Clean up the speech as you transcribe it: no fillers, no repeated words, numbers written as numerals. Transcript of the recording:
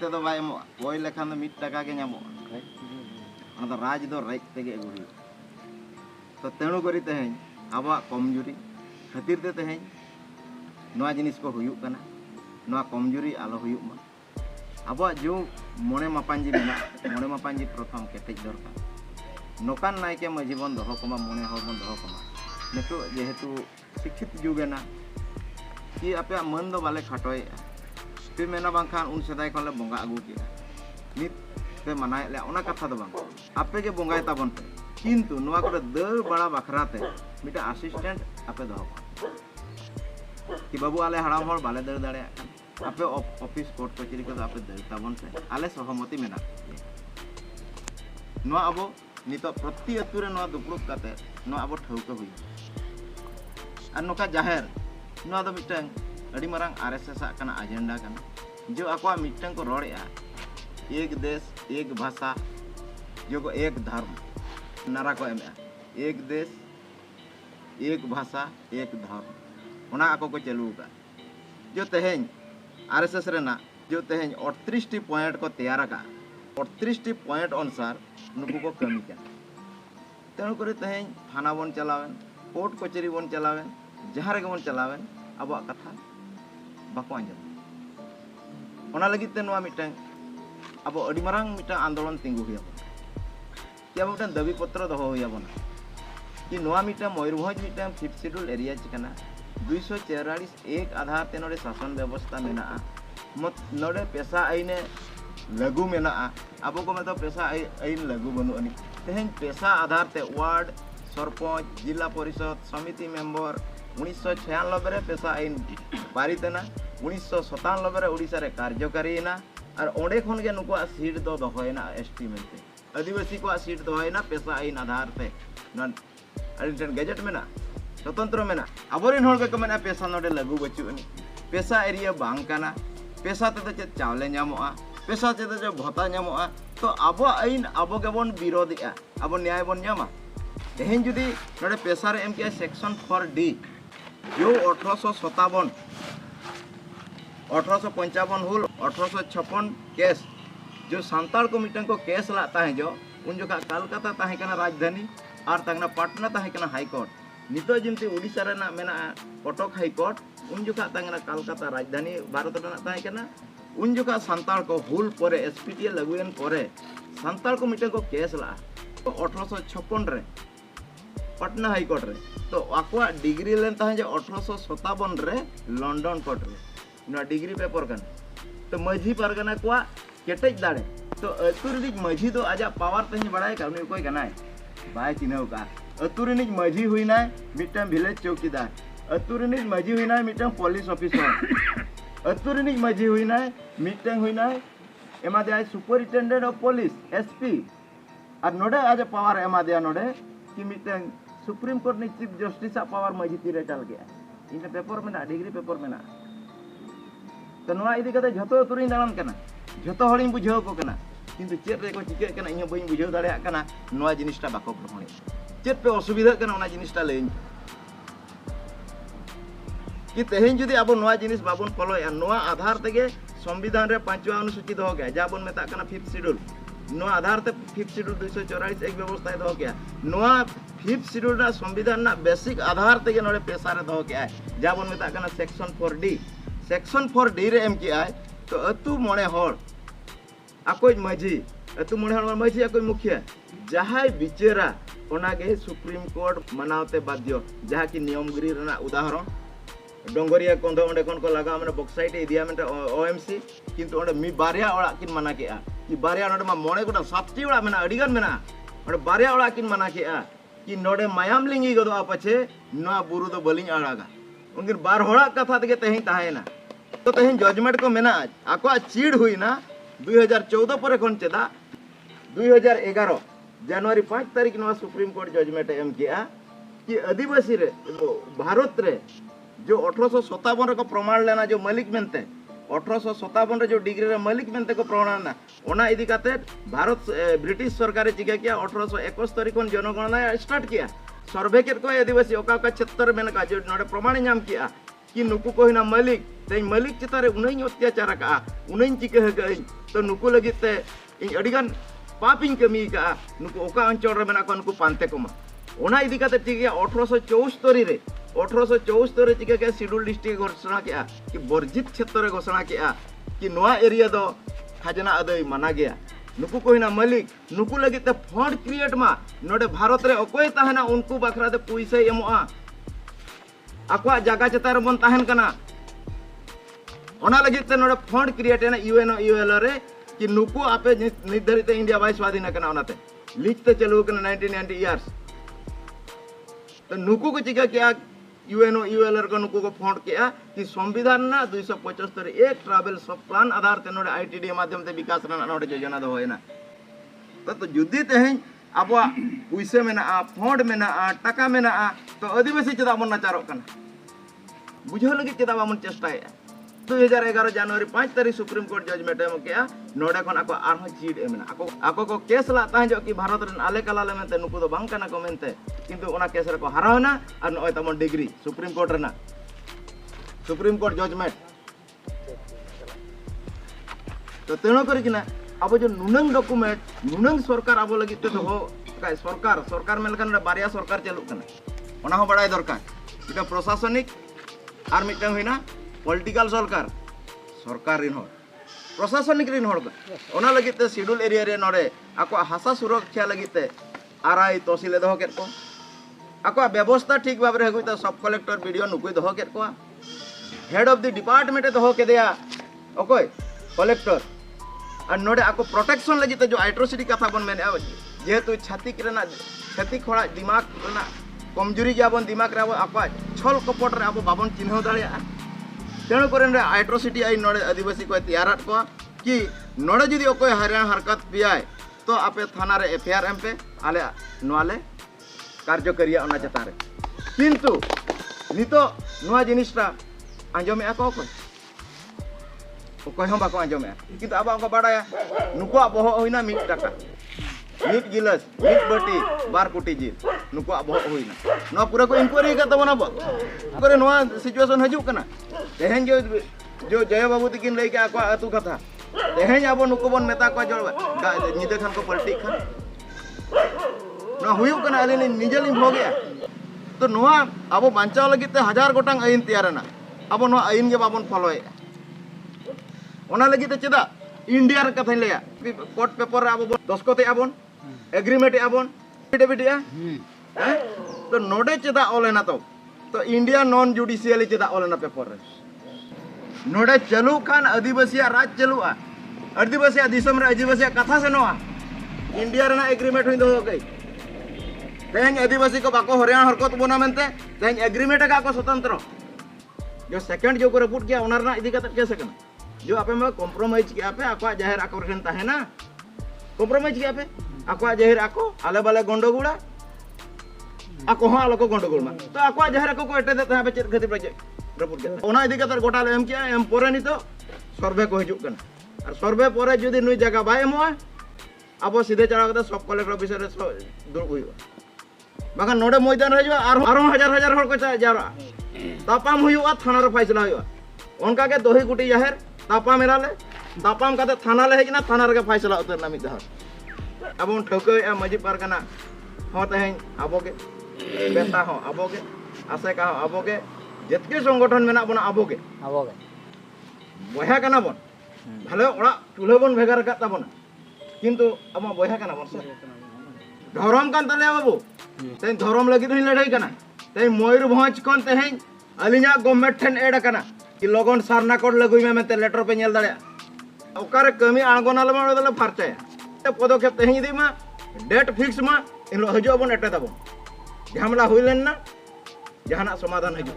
तेदो bye ammo कोय लेखान दो 1 टाका गे ᱧᱟᱢᱚᱜ ᱚᱱᱟ ᱫᱚ ᱨᱟᱡᱽ ᱫᱚ ᱨᱮᱡ ᱛᱮᱜᱮ ᱟᱹᱜᱩ ᱦᱩᱭᱩᱜ ᱛᱚ ᱛᱮणु ᱠᱚᱨᱤ ᱛᱮᱦᱮᱧ ᱟᱵᱚᱣᱟᱜ ᱠᱚᱢᱡᱩᱨᱤ ᱠᱷᱟᱹᱛᱤᱨ ᱛᱮ ᱛᱮᱦᱮᱧ ᱱᱚᱣᱟ ᱡᱤᱱᱤᱥ ᱠᱚ ᱦᱩᱭᱩᱜ ᱠᱟᱱᱟ ᱱᱚᱣᱟ ᱠᱚᱢᱡᱩᱨᱤ ᱟᱞᱚ ᱦᱩᱭᱩᱜ ᱢᱟ ᱟᱵᱚᱣᱟᱜ ᱡᱚ ᱢᱚᱬᱮ ᱢᱟᱯᱟᱧᱡᱤ ᱢᱮᱱᱟᱜ ᱢᱚᱬᱮ ᱢᱟᱯᱟᱧᱡᱤ ᱯᱨᱚᱛᱷᱚᱢ ᱠᱮᱴᱮᱡ ᱫᱚᱨᱠᱟর ᱱᱚᱠᱟᱱ ᱱᱟᱭᱠᱮ ᱢᱟᱹᱡᱷᱤ ᱵᱚᱱ ᱫᱚᱦᱚ ᱠᱚᱢᱟ ᱢᱚᱬᱮ ᱦᱚᱲ ᱵᱚᱱ ᱫᱚᱦᱚ ᱠᱚᱢᱟ ᱱᱤᱛᱚᱜ ᱡᱮᱦᱮᱛु शिक्षित जुग है ना कि आपे मन दो बाले खाटोए फिर मेना बांखान उन सदाय खन ले बंगा आगू किया नित पे मनाए ले ओना कथा दो बांग आपे के बंगाय ताबन पे किंतु नोआ को दर बड़ा बखराते मिटा असिस्टेंट आपे दो कि बाबू आले हराम हर बाले दर दाड़े आपे ऑफिस कोर्ट कचेरी को आपे दर ताबन पे आले सहमति मेना नोआ अबो नितो प्रति अतु रे नोआ दुपड़ुब काते नोआ अबो ठौका हुई और नोका जाहिर नोआ दो मिटंग अड़ी मारंग आरएसएस आकना एजेंडा कना जो आको मिटंग को रोड़ेआ एक देश एक भाषा जो को एक धर्म नारा को एमआ एक देश एक भाषा एक धर्म ओना आको को चालू का जो तेहें आरएसएस रेना जो तेहें 38 टी पॉइंट को तैयार का 38 टी पॉइंट अनुसार नुकु को कमी का तेणु करी तेहें थाना बन चलावेन कोर्ट कचेरी बन चलावेन जहाँ रे बन चलावेन अब कथा बाको आंजम ओना लगी ते नोआ मिटंग अब अड़ी मारंग मिटंग आंदोलन तिंगु हुया कि अब मिटंग दाबी पत्र दहो हुया बना कि नोआ मिटंग मयूरभंज मिटंग 5th शेड्यूल एरिया चिकना 244 एक आधार ते नोडे शासन व्यवस्था मेना मत नोडे पेशा आईने लागू मेना अब को मतलब पेशा आईन लागू बनु अनि तेहें पेशा आधार ते वार्ड सरपंच जिला परिषद समिति मेंबर 1996 रे पेशा आईन पारितना 1997 रे ओडिसा रे कार्यकारी ना और ओंडे खन गे नुको सीट दो दहोयना एसटी मेनते आदिवासी को सीट दहोयना पेशा आईन आधार ते नन अडिटन गैजेट मेना स्वतंत्र मेना अबोरिन होड़ के मेना पेशा नोडे लागू बचुनी पेशा एरिया बांग काना पेशा ते चे चावले ᱧᱟᱢᱚᱜᱼᱟ पेशा ते चे भत्ता ᱧᱟᱢᱚᱜᱼᱟ तो अब आईन अब के बन विरोधिया अब न्याय बन ᱧᱟᱢᱟ तेहें जुदी नोडे पेशा रे एम के सेक्शन 4D जो 1855 हुल 1856 केस जो सांताल को मिटन को केस लाता है जो उन जो कलकत्ता ताहे कना राजधानी और तंगना पटना ताहे कना हाई कोर्ट नितो जिमती उड़ीसा रेना मेना कटक हाई कोर्ट उन जो तंगना कलकत्ता राजधानी भारत रेना ताहे कना उन जो सांताल को हुल परे एसपीटी लगुएन परे सांताल को मिटन को केस ला 1856 रे पटना हाई कोर्ट रे तो आकुआ डिग्री लेन ताहे जो 1857 रे लंडन कोर्ट रे ना डिग्री पेपर कन तो मझी परगना कुआ केटेज दाड़े तो अतुरिनिज मझी दो आजा पावर तही बड़ाय का उनी कोई गनाय बाय चिन्हव का अतुरिनिज मझी हुईना मिटम विलेज चौकीदार अतुरिनिज मझी हुईना मिटम पुलिस ऑफिसर अतुरिनिज मझी हुईना मिटम हुईना एमा दे सुपरिटेंडेंट ऑफ पुलिस एसपी और नोडे आज पावर एमा दे नोडे कि मिटम सुप्रीम कोर्ट नि चीफ जस्टिस पावर मझी तीरे चल गया इन पेपर में ना डिग्री पेपर में ना तो नोआ इदी कते झतो तुरिन दालान कना झतो हड़िन बुझाव को कना किंतु चेत रे को चिके कना इन बई बुझाव दाड़े कना नोआ जिनिसटा बाको ग्रहण चेत पे असुविधा कना ओना जिनिसटा लेन कि तेहें जुदी अब नोआ जिनिस बाबन फॉलोया नोआ आधार तेगे संविधान रे 5वां अनुसूची दो गया जाबन मेता कना 5th शेड्यूल नोआ आधार ते 5th शेड्यूल 244 एक व्यवस्था दो गया नोआ 5th शेड्यूल ना संविधान ना बेसिक आधार तेगे नोडे पेशा रे दो गया जाबन मेता कना सेक्शन 4D सेक्शन 4D रे एम की आय तो अतु मणे होड़ आकोय मझी अतु मणे होड़ मझी आकोय मुखिया जहाय बिचेरा ओनागे सुप्रीम कोर्ट मनावते बाध्य जहा की नियमगिरी रेना उदाहरण डोंगरिया कोंदो ओंडे कोन को लगा माने बॉक्साइट इदिया मेटे ओएमसी किंतु ओंडे मी बारिया ओड़ा किन मना केआ कि बारिया नोडे मा मणे गोटा सातटी ओड़ा मेना अडिगान मेना ओंडे बारिया ओड़ा किन मना केआ कि नोडे मायाम लिंगी गदो आपछे नोआ बुरु दो बलिन आड़ागा उनकिन बार होड़ा कथा तके तेहें ताहेना तो तेहें जजमेंट को मेना आको चीड़ हुई ना 2014 पर खन चेदा 2011 जनवरी 5 तारीख नोआ सुप्रीम कोर्ट जजमेंट एम किया कि आदिवासी रे भारत रे जो 1857 रे को प्रमाण लेना जो मालिक मेनते 1857 रे जो डिग्री रे मालिक मेनते को प्रमाण ना ओना इदी काते भारत ब्रिटिश सरकार चिका किया 1871 खन जनगणना स्टार्ट किया सर्वे के को आदिवासी ओका क्षेत्र में का जो नोडे प्रमाण नाम किया कि नुकु को हिना मालिक ते मालिक चितारे उन्हीं अत्याचार का उन्हीं चिके हगई तो नुकु लगिते इन अडिगान पापिन कमी का नुकु ओका अंचल रे मेना को नुकु पांते को मा ओना इदी काते चिके 1874 रे 1874 रे चिके के शेड्यूल डिस्ट्रिक्ट घोषणा किया कि वर्जित क्षेत्र रे घोषणा किया कि नोआ एरिया दो खाजना अदय माना गया नुकु को हिना मालिक नुकु लगिते फंड क्रिएट मा नोडे भारत रे अकोय ताहेना उनको बखरा दे पैसा एमोआ आकवा जगह चतार बन ताहेन कना ओना लगिते नोडे फंड क्रिएट ना यूएनओ यूएल रे कि नुकु आपे निर्धारित इंडिया बाय स्वाधीन कना ओनाते लीज ते चलू कना 1990 इयर्स तो नुकु को चिका क्या यूएनओ यूएल को नुकु को फंड किया कि संविधान ना 275 एक ट्रैवल सब प्लान आधार ते नोडे आईटीडी माध्यम ते विकास रना नोडे योजना दो होयना तो जुदी तेहें अब पैसे में फंड में टाका में तो आदिवासी चेदा बन नाचारो बुझे लगे चेदा बामन चेष्टाए 2011 जनवरी 5 तारीख सुप्रीम कोर्ट जजमेंट एम के नोडे खन आको आरह चीड एमना आको को केस ला ताहे जो कि भारत रन आले कलाले मेनते नुकु दो बांग कना को मेनते किंतु ओना केस रे को हरावना और नय तमन डिग्री सुप्रीम कोर्ट रना सुप्रीम कोर्ट जजमेंट तो तेनो करी किना अब जो नुनंग डॉक्यूमेंट नुनंग सरकार अब लगी तो हो सरकार में लखन बारिया सरकार चलू कना ओना हो बड़ाई दरकार इटा प्रशासनिक आर मिटन होइना पॉलिटिकल सरकार रिन हर प्रशासनिक रिन हर ओना लगिते शेड्यूल एरिया रे नोडे आको हासा सुरक्षा लगिते आरआई तहसील दहो केत को आको व्यवस्था ठीक भाव रे हगुइता सब कलेक्टर वीडियो नुकुई दहो केत को हेड ऑफ द डिपार्टमेंट दहो के दिया ओकोय कलेक्टर और नोडे आको प्रोटेक्शन लगिते जो एट्रोसिटी कथा बन मेने जेहेतु छातिक रेना छातिक खड़ा दिमाग रेना कमजोरी जाबन दिमाग रे आको छल कपट रे अब बाबन चिन्ह दाड़िया तेणु करें एट्रोसिटी आई नोड़े आदिवासी को तैयार को कि नोड़े जुदी अकोय हरियाणा हरकत पियाय तो आपे थाना रे एफआईआर एम पे आले नोआले कार्य करिया ओना चतारे किंतु नितो नोआ जिनिसटा आंजमे आको अकोय हम बाको आंजमे किंतु अब को बाडाया नुको बहो होइना 1 टाका 1 गिलास 1 बाटी 12 कोटी जिल नुको बहो होइना नो पूरा को इंक्वायरी का तबना बो करे नोआ सिचुएशन हजू कना तेहें जो जय बाबू तकिन लई के आको अतु कथा तेहें अब नुको बन मेता को जो निदे खान को पलटी खान नो हुयु कना अले निजल हो गया तो नोआ अब बांचाव लगिते 1000 गोटांग आईन तैयारना अब नो आईन के बाबन फॉलोए ओना लगिते चेदा इंडिया रे कथा लया कोर्ट पेपर रे अब दस्खत आबन एग्रीमेंट आबन डेबिटिया तो नोडे चेदा ओलेना तो इंडिया नॉन जुडिशियली चेदा ओलेना पेपर रे नोडे चलू खान आदिवासी राज चलू आदिवासी दिसम रे आदिवासी कथा से नोआ इंडिया रे ना एग्रीमेंट हुई दो गई तेहें आदिवासी को बाको हरियाणा हरकत बना मेनते तेहें एग्रीमेंट का को स्वतंत्र जो सेकंड जो को रिपोर्ट किया ओनर ना इदी कत केस कना जो आपे में कॉम्प्रोमाइज किया पे आको जाहिर आको रखन ताहे ना कॉम्प्रोमाइज किया पे आको जाहिर आको आले बाले गंडगुड़ा आको हां आलो को गंडगुड़ मा तो आको जाहिर आको को एटे देता है चेत खति प्रोजेक्ट रिपोर्ट के ओना इदी कत गोटा एम किया एम पोरे नि तो सर्वे को हिजुक कना और सर्वे पोरे जदी नुई जगह बाय एमो अब सीधे चला कत सब कलेक्टर ऑफिस रे दुड़ हुई बागा नोडे मैदान रे जो आरो हजार हर को जारा तापाम हुआ थाना रे फैसला हुआ उनका के दोही गुटी जाहिर तापा मेरा ले तापाम का थाना ले हेजना थाना रे फैसला उतर ना मिदा अब उन ठोके मजी पारगना हो तहें आबोगे बेता हो आबोगे आसे का हो आबोगे जतके संगठन मेना बना आबोगे बया कना बन भले ओड़ा चूल्हा बन भेगार का ताबना किंतु अब बया कना बन धर्म कान तले बाबू तें धर्म लगी तो लड़ाई कना तें मयूरभंज कन तहें अलिना गवर्नमेंट ठेन एड कना कि लगन सारना कोड लगुई में मेते लेटर पे नेल दाड़े ओकारे कमी आंगोनाल मा दले फारचाया पदक्षेप तहें इदी मा डेट फिक्स मा इन हजो बन एटे तबो झमेला हुई लेन ना जहाना समाधान हजू